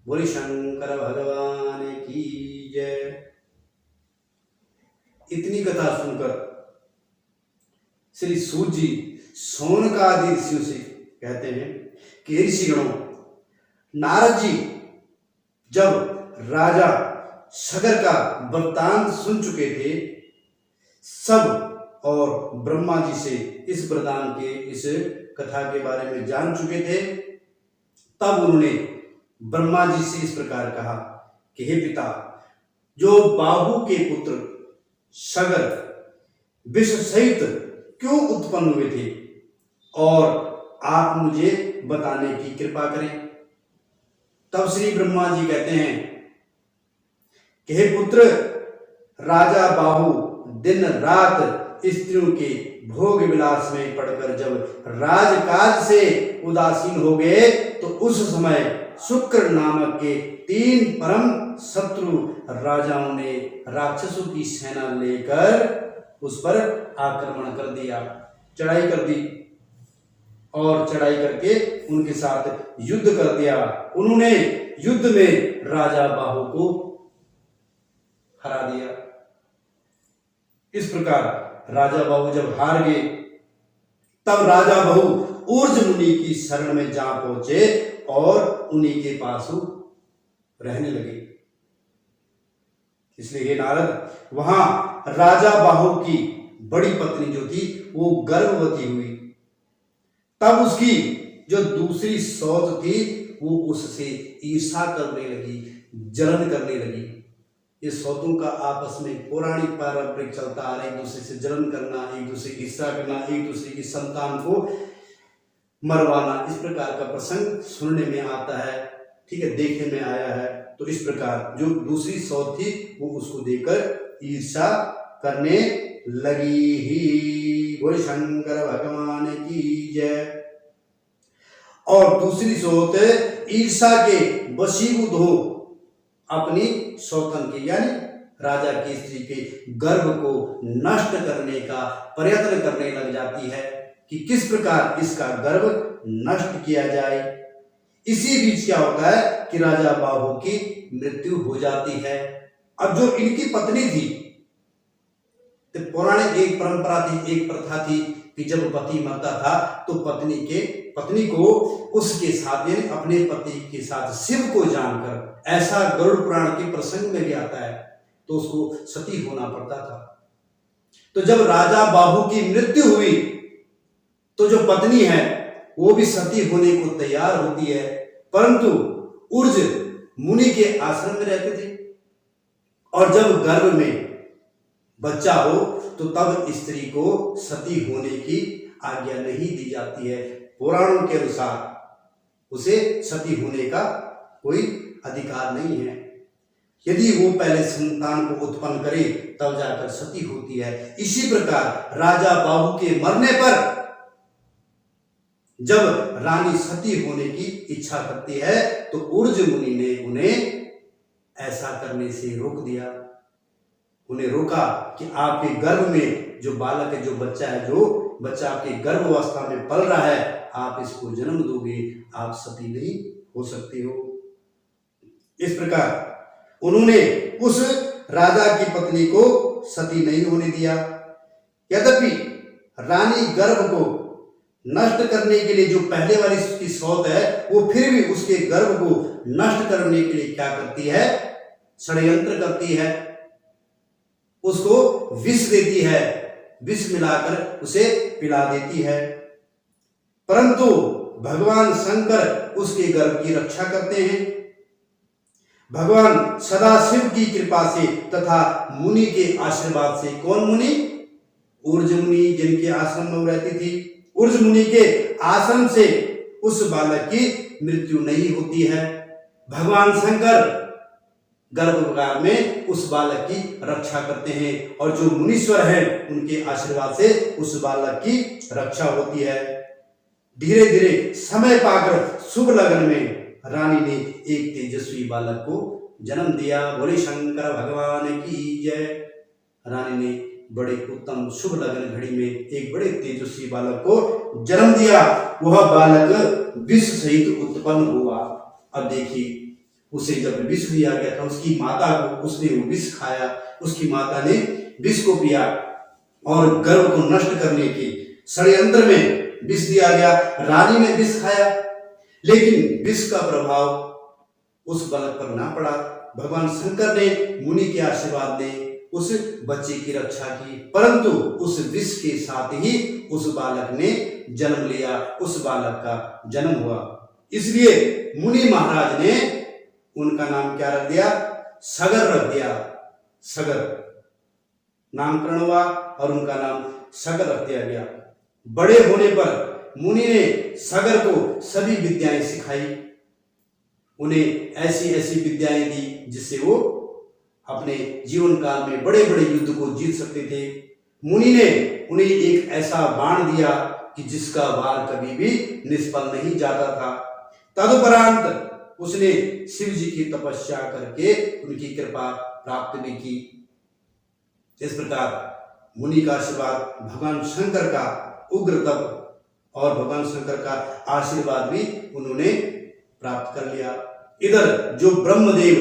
बोले शंकर भगवान की जय। इतनी कथा सुनकर श्री सूत जी शौनक आदि ऋषियों से कहते हैं कि ऋषिगणों, नारद जी जब राजा सगर का वृत्तांत सुन चुके थे सब, और ब्रह्मा जी से इस वरदान के, इस कथा के बारे में जान चुके थे, तब उन्होंने ब्रह्मा जी से इस प्रकार कहा कि हे पिता, जो बाहु के पुत्र सगर विष सहित क्यों उत्पन्न हुए थे, और आप मुझे बताने की कृपा करें। तब श्री ब्रह्मा जी कहते हैं कि हे पुत्र, राजा बाहु दिन रात स्त्रियों के भोग विलास में पड़कर जब राजकाज से उदासीन हो गए, तो उस समय शुक्र नामक के 3 परम शत्रु राजाओं ने राक्षसों की सेना लेकर उस पर आक्रमण कर दिया, चढ़ाई कर दी, और चढ़ाई करके उनके साथ युद्ध कर दिया। उन्होंने युद्ध में राजा बाहु को हरा दिया। इस प्रकार राजा बाहु जब हार गए, तब राजा बाहु ऊर्ज मुनि की शरण में जा पहुंचे और उन्हीं के पास रहने लगे। इसलिए हे नारद, वहां राजा बाहु की बड़ी पत्नी जो थी वो गर्भवती हुई। तब उसकी जो दूसरी सौत थी वो उससे ईर्षा करने लगी, जलन करने लगी। ये सौतों का आपस में पौराणिक पारंपरिक चलता आ रहा है, एक दूसरे से जलन करना, एक दूसरे की ईर्षा करना, एक दूसरे की संतान को मरवाना, इस प्रकार का प्रसंग सुनने में आता है, ठीक है, देखने में आया है। तो इस प्रकार जो दूसरी सौत थी वो उसको देखकर ईर्षा करने लगी ही। बोले शंकर भगवान की जय। और दूसरी सौत ईर्षा के वशीभूत हो अपनी सौतन के, यानी राजा की स्त्री के गर्भ को नष्ट करने का प्रयत्न करने लग जाती है कि किस प्रकार इसका गर्भ नष्ट किया जाए। इसी बीच क्या होता है कि राजा बाहु की मृत्यु हो जाती है। अब जो इनकी पत्नी थी, तो पौराणिक एक परंपरा थी, एक प्रथा थी कि जब पति मरता था तो पत्नी को उसके साथ, यानी अपने पति के साथ शिव को जानकर, ऐसा गरुड़ पुराण के प्रसंग में भी आता है, तो उसको सती होना पड़ता था। तो जब राजा बाहु की मृत्यु हुई तो जो पत्नी है वो भी सती होने को तैयार होती है, परंतु ऊर्ज मुनि के आश्रम में रहते थे, और जब गर्भ में बच्चा हो तो तब स्त्री को सती होने की आज्ञा नहीं दी जाती है। पुराणों के अनुसार उसे सती होने का कोई अधिकार नहीं है। यदि वो पहले संतान को उत्पन्न करे तब जाकर सती होती है। इसी प्रकार राजा बाहु के मरने पर जब रानी सती होने की इच्छा करती है तो ऊर्ज मुनि ने उन्हें ऐसा करने से रोक दिया। उन्हें रोका कि आपके गर्भ में जो बालक है, जो बच्चा है, जो बच्चा आपके गर्भावस्था में पल रहा है, आप इसको जन्म दोगे, आप सती नहीं हो सकते हो। इस प्रकार उन्होंने उस राजा की पत्नी को सती नहीं होने दिया। यद्यपि रानी गर्भ को नष्ट करने के लिए जो पहले वाली उसकी सौत है, वो फिर भी उसके गर्भ को नष्ट करने के लिए क्या करती है, षड्यंत्र करती है, उसको विष देती है, विष मिलाकर उसे पिला देती है। परंतु भगवान शंकर उसके गर्भ की रक्षा करते हैं। भगवान सदाशिव की कृपा से तथा मुनि के आशीर्वाद से, कौन मुनि? ऊर्ज मुनि, जिनके आश्रम में रहती थी, ऊर्ज मुनि के आश्रम से उस बालक की मृत्यु नहीं होती है। भगवान शंकर गर्भकाल में उस बालक की रक्षा करते हैं, और जो मुनीश्वर हैं उनके आशीर्वाद से उस बालक की रक्षा होती है। धीरे धीरे समय पाकर शुभ लगन में रानी ने एक तेजस्वी बालक को जन्म दिया। बोले शंकर भगवान की जय। रानी ने बड़े उत्तम शुभ लगन घड़ी में एक बड़े तेजस्वी बालक को जन्म दिया। वह बालक विष सहित उत्पन्न हुआ। अब देखिए, उसे जब विष दिया गया था, उसकी माता को उसने वो विष खाया, उसकी माता ने विष को पिया और गर्भ को नष्ट करने की षड्यंत्र में विष दिया गया। रानी ने विष खाया, लेकिन विष का प्रभाव उस बालक पर ना पड़ा। भगवान शंकर ने मुनि के आशीर्वाद ने उस बच्चे की रक्षा की, परंतु उस विष के साथ ही उस बालक ने जन्म लिया, उस बालक का जन्म हुआ। इसलिए मुनि महाराज ने उनका नाम क्या रख दिया? सगर रख दिया। सगर नामकरण हुआ और उनका नाम सगर रख दिया गया। बड़े होने पर मुनि ने सगर को सभी विद्याएं सिखाई, उन्हें ऐसी ऐसी विद्याएं दी जिससे वो अपने जीवन काल में बड़े बड़े युद्ध को जीत सकते थे। मुनि ने उन्हें एक ऐसा बाण दिया कि जिसका वार कभी भी निष्फल नहीं जाता था। तदुपरांत उसने शिव जी की तपस्या करके उनकी कृपा प्राप्त भी की। इस प्रकार मुनि का आशीर्वाद, भगवान शंकर का उग्र तप और भगवान शंकर का आशीर्वाद भी उन्होंने प्राप्त कर लिया। इधर जो ब्रह्मदेव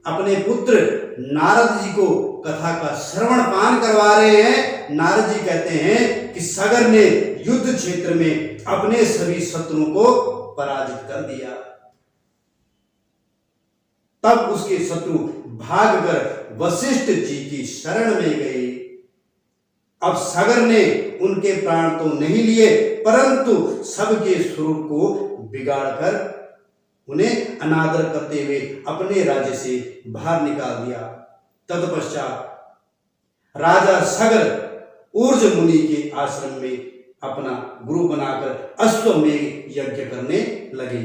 अपने पुत्र नारद जी को कथा का श्रवण पान करवा रहे हैं, नारद जी कहते हैं कि सगर ने युद्ध क्षेत्र में अपने सभी शत्रुओं को पराजित कर दिया। तब उसके शत्रु भागकर वशिष्ठ जी की शरण में गए। अब सगर ने उनके प्राण तो नहीं लिए, परंतु सबके स्वरूप को बिगाड़कर उन्हें अनादर करते हुए अपने राज्य से बाहर निकाल दिया। तत्पश्चात राजा सगर ऊर्ज मुनि के आश्रम में अपना गुरु बनाकर अश्वमेध यज्ञ करने लगे।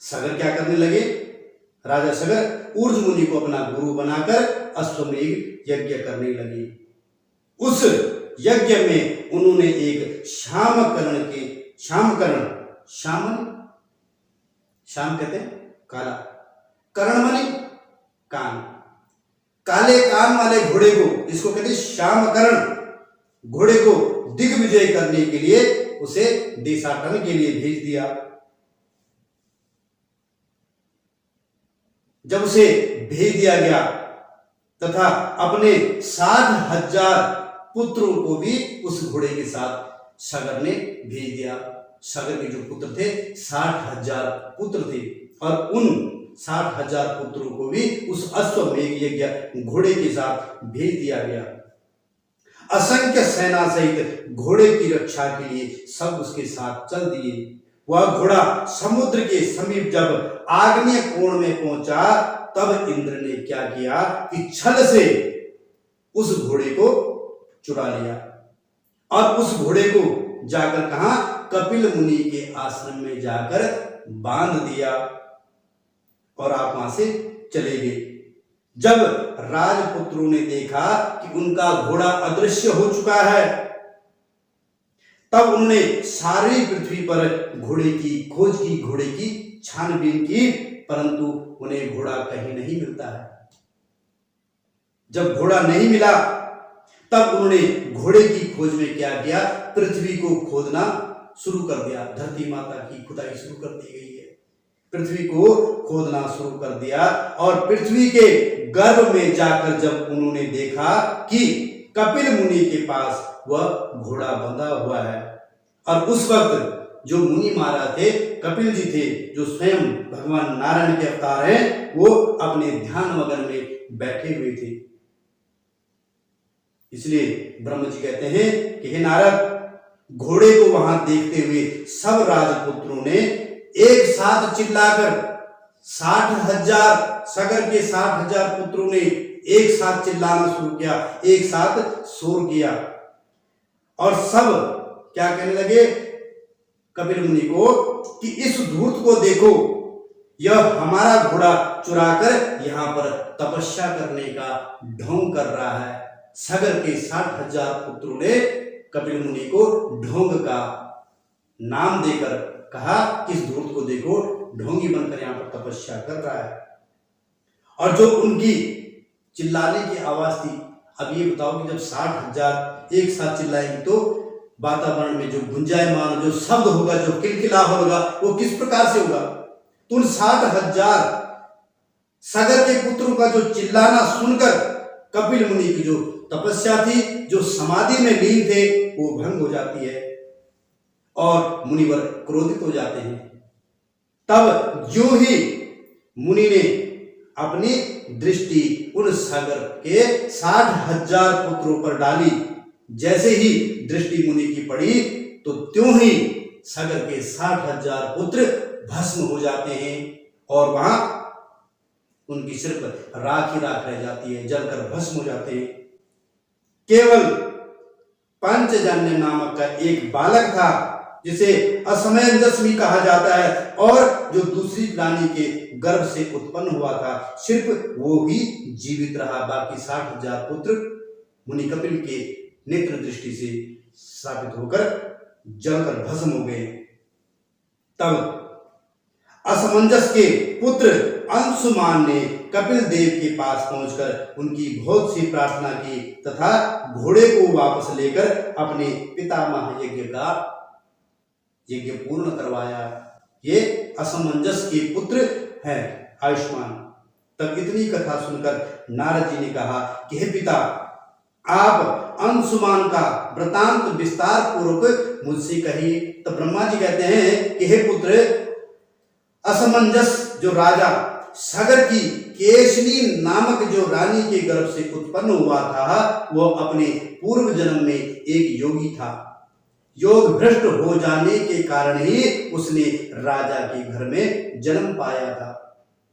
सगर क्या करने लगे? राजा सगर ऊर्ज मुनि को अपना गुरु बनाकर अश्वमेध यज्ञ करने लगे। उस यज्ञ में उन्होंने एक श्याम कहते हैं काला, कर्ण माने कान, काले कान वाले घोड़े को, इसको कहते हैं श्याम कर्ण, घोड़े को दिग्विजय करने के लिए उसे देशाटन के लिए भेज दिया। जब उसे भेज दिया गया तथा अपने 60,000 पुत्रों को भी उस घोड़े के साथ सगर ने भेज दिया। सगर के जो पुत्र थे 60,000 पुत्र थे और उन 60,000 पुत्रों को भी उस अश्वमेध यज्ञ घोड़े के साथ भेज दिया गया। असंख्य सेना सहित घोड़े की रक्षा के लिए सब उसके साथ चल दिए। वह घोड़ा समुद्र के समीप जब आग्नेय कोण में पहुंचा, तब इंद्र ने क्या किया कि छल से उस घोड़े को चुरा लिया और उस घोड़े को जाकर कहा? कपिल मुनि के आश्रम में जाकर बांध दिया और आप वहां से चले गए। जब राजपुत्रों ने देखा कि उनका घोड़ा अदृश्य हो चुका है, तब उन्होंने सारी पृथ्वी पर घोड़े की खोज की, घोड़े की छानबीन की, परंतु उन्हें घोड़ा कहीं नहीं मिलता है। जब घोड़ा नहीं मिला, तब उन्होंने घोड़े की खोज में क्या किया? पृथ्वी को खोदना शुरू कर दिया। धरती माता की खुदाई शुरू कर दी गई है, पृथ्वी को खोदना शुरू कर दिया और पृथ्वी के गर्भ में जाकर जब उन्होंने देखा कि कपिल मुनि के पास वह घोड़ा बंधा हुआ है, और उस वक्त जो मुनि महाराज थे, कपिल जी थे, जो स्वयं भगवान नारायण के अवतार हैं, वो अपने ध्यान मगन में बैठे हुए थे। इसलिए ब्रह्म जी कहते हैं कि हे नारद, घोड़े को वहां देखते हुए सब राजपुत्रों ने एक साथ चिल्लाकर 60,000 सगर के 60,000 पुत्रों ने एक साथ चिल्लाना शुरू किया, एक साथ शोर किया और सब क्या कहने लगे कपिल मुनि को कि इस धूर्त को देखो, यह हमारा घोड़ा चुराकर यहां पर तपस्या करने का ढोंग कर रहा है। सगर के 60,000 पुत्रों ने कपिल मुनि को ढोंग का नाम देकर कहा कि इस धूर्त को देखो, ढोंगी बनकर यहां पर तपस्या कर रहा है। और जो उनकी चिल्लाने की आवाज थी, अब ये बताओ कि जब 60,000 एक साथ चिल्लाएंगे तो वातावरण में जो गुंजायमान जो शब्द होगा, जो किलकिला होगा, वो किस प्रकार से होगा? तो उन 60,000 सगर के पुत्रों का जो चिल्लाना सुनकर कपिल मुनि की जो तपस्या थी, जो समाधि में लीन थे, वो भंग हो जाती है और मुनिवर क्रोधित हो जाते हैं। तब जो ही मुनि ने अपनी दृष्टि उन सगर के 60,000 पुत्रों पर डाली, जैसे ही दृष्टि मुनि की पड़ी तो त्यों ही सगर के 60,000 पुत्र भस्म हो जाते हैं और वहां उनकी सिर्फ राख ही राख रह जाती है, जलकर भस्म हो जाते हैं। केवल पंचजन्य नामक का एक बालक था जिसे असमंजस भी कहा जाता है और जो दूसरी रानी के गर्भ से उत्पन्न हुआ था, सिर्फ वो ही जीवित रहा। बाकी 60,000 पुत्र मुनि कपिल के नेत्र दृष्टि से स्थापित होकर जलकर भस्म हो गए। तब असमंजस के पुत्र अंशुमान ने कपिल देव के पास पहुंचकर उनकी बहुत सी प्रार्थना की तथा घोड़े को वापस लेकर अपने पितामह यज्ञ का यज्ञ पूर्ण करवाया। ये असमंजस के पुत्र हैं आयुष्मान। तब इतनी कथा सुनकर नारद जी ने कहा कि हे पिता, आप अंशुमान का वृतांत विस्तार पूर्वक मुझसे कहिए। तब ब्रह्मा जी कहते हैं कि हे पुत्र, असमंजस जो राजा सगर की केशनी नामक जो रानी के गर्भ से उत्पन्न हुआ था, वो अपने पूर्व जन्म में एक योगी था। योग भ्रष्ट हो जाने के कारण ही उसने राजा के घर में जन्म पाया था।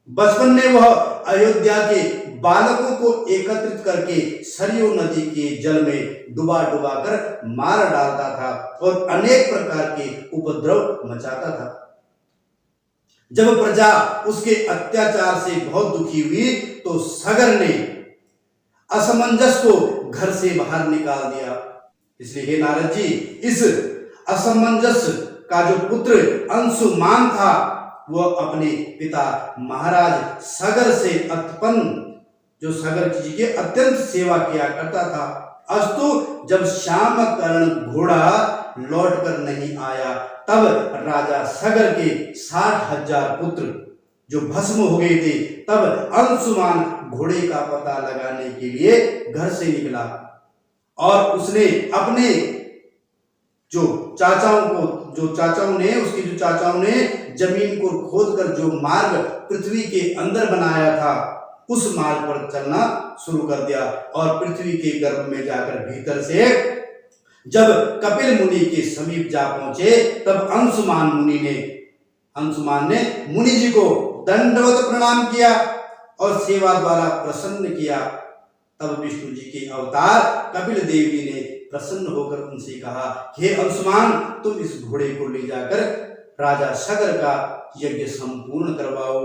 बचपन में वह अयोध्या के बालकों को एकत्रित करके सरयू नदी के जल में डुबा डुबा कर मार डालता था और अनेक प्रकार के उपद्रव मचाता था। जब प्रजा उसके अत्याचार से बहुत दुखी हुई तो सगर ने असमंजस को घर से बाहर निकाल दिया। इसलिए हे नारद जी, इस असमंजस का जो पुत्र अंशुमान था, वह अपने पिता महाराज सगर से उत्पन्न जो सगर जी के अत्यंत सेवा किया करता था। अस्तु जब श्याम कर्ण घोड़ा लौट कर नहीं आया, तब राजा सगर के 60,000 पुत्र जो भस्म हो गए थे, तब अंशुमान घोड़े का पता लगाने के लिए घर से निकला और उसने अपने जो चाचाओं ने जमीन को खोदकर जो मार्ग पृथ्वी के अंदर बनाया था, उस मार्ग पर चलना शुरू कर दिया और पृथ्वी के गर्भ में जाकर भीतर से जब कपिल मुनि के समीप जा पहुंचे, तब अंशुमान ने मुनि जी को दंडवत प्रणाम किया और सेवा द्वारा प्रसन्न किया। तब विष्णु जी के अवतार कपिल देव जी ने प्रसन्न होकर उनसे कहा, हे अंशुमान, तुम इस घोड़े को ले जाकर राजा सगर का यज्ञ संपूर्ण करवाओ।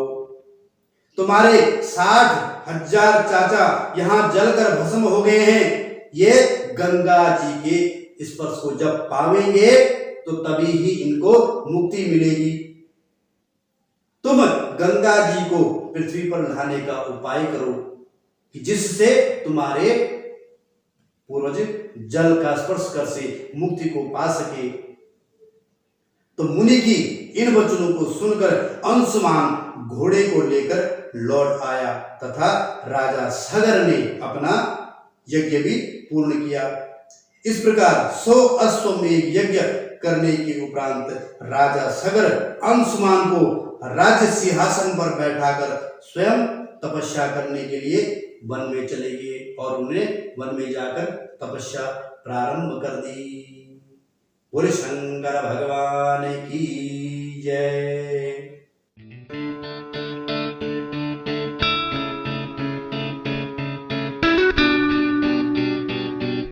तुम्हारे 60,000 चाचा यहाँ जलकर भस्म हो गए हैं। ये गंगा जी के स्पर्श को जब पावेंगे तो तभी ही इनको मुक्ति मिलेगी। तुम गंगा जी को पृथ्वी पर लाने का उपाय करो कि जिससे तुम्हारे पूर्वज जल का स्पर्श कर से मुक्ति को पा सके। तो मुनि की इन वचनों को सुनकर अंशुमान घोड़े को लेकर लौट आया तथा राजा सगर ने अपना यज्ञ भी पूर्ण किया। इस प्रकार 100 अश्वमेध यज्ञ करने के उपरांत राजा सगर अंशुमान को राज्य सिंहासन पर बैठाकर स्वयं तपस्या करने के लिए वन में चले गए और उन्हें वन में जाकर तपस्या प्रारंभ कर दी। बोले शंकर भगवान की जय।